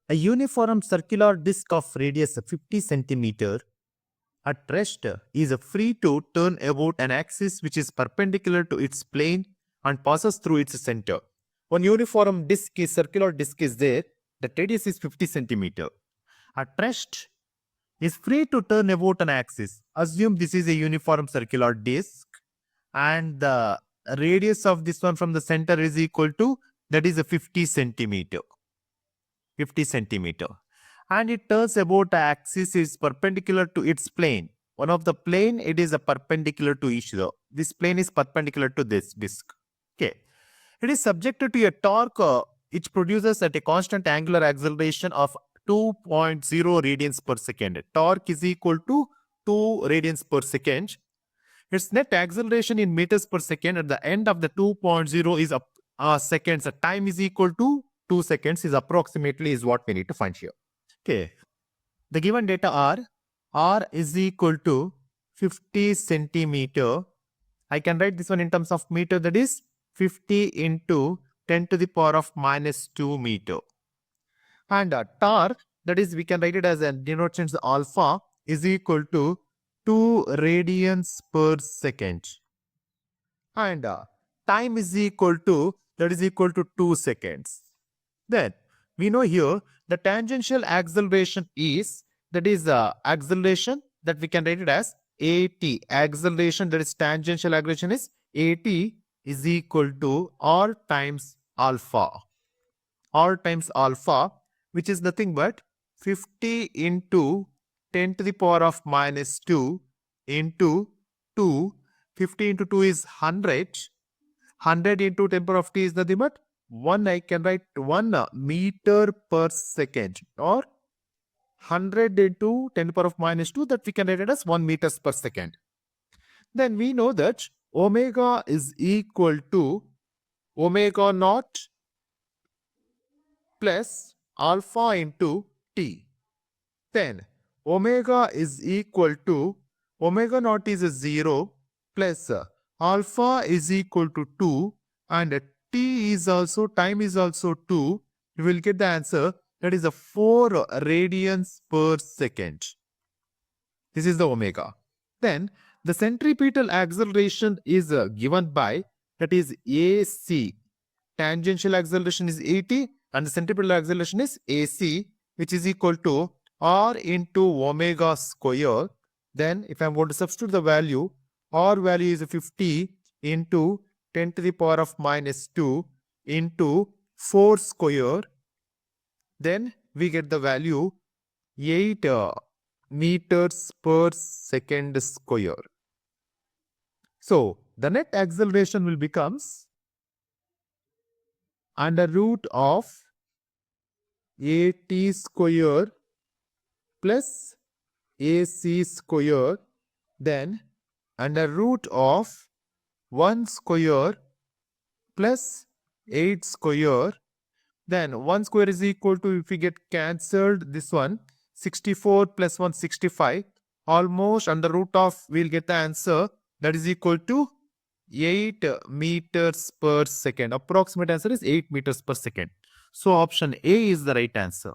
A uniform circular disk of radius 50 centimeter at rest is free to turn about an axis which is perpendicular to its plane and passes through its center. One uniform circular disk is there. The radius is 50 centimeter. At rest is free to turn about an axis. Assume this is a uniform circular disk and the radius of this one from the center is equal to, that is a 50 centimeter. 50 centimeter. And it turns about the axis is perpendicular to its plane. One of the plane, it is a perpendicular to each other. This plane is perpendicular to this disk. Okay. It is subjected to a torque which produces at a constant angular acceleration of 2.0 radians per second. Torque is equal to 2 radians per second. Its net acceleration in meters per second at the end of the 2.0 is seconds. Time is equal to 2 seconds is approximately is what we need to find here. Okay. The given data are R is equal to 50 centimeter. I can write this one in terms of meter, that is 50 into 10 to the power of minus 2 meter. And torque, that is we can write it as a denotation alpha, is equal to 2 radians per second. And time is equal to, that is equal to 2 seconds. Then we know here the tangential acceleration is, that is acceleration that we can write it as AT. Acceleration, that is tangential acceleration, is AT is equal to R times alpha. R times alpha, which is nothing but 50 into 10 to the power of minus 2 into 2. 50 into 2 is 100. 100 into 10 power of t is nothing but 1. I can write 1 meter per second, or 100 into 10 to the power of minus 2, that we can write it as 1 meters per second. Then we know that omega is equal to omega naught plus alpha into t. Then omega is equal to, omega naught is a 0 plus alpha is equal to 2 and t is also, time is also 2. You will get the answer, that is a 4 radians per second. This is the omega. Then the centripetal acceleration is given by, that is AC. Tangential acceleration is AT and the centripetal acceleration is AC, which is equal to R into omega square. Then if I am going to substitute the value, R value is 50 into 10 to the power of minus 2 into 4 square. Then we get the value 8 meters per second square. So the net acceleration will becomes under root of AT square plus AC square, then under root of 1 square plus 8 square. Then 1 square is equal to, if we get cancelled, this one 64 plus 1 65. Almost under root of, we'll get the answer, that is equal to 8 meters per second. Approximate answer is 8 meters per second. So option A is the right answer.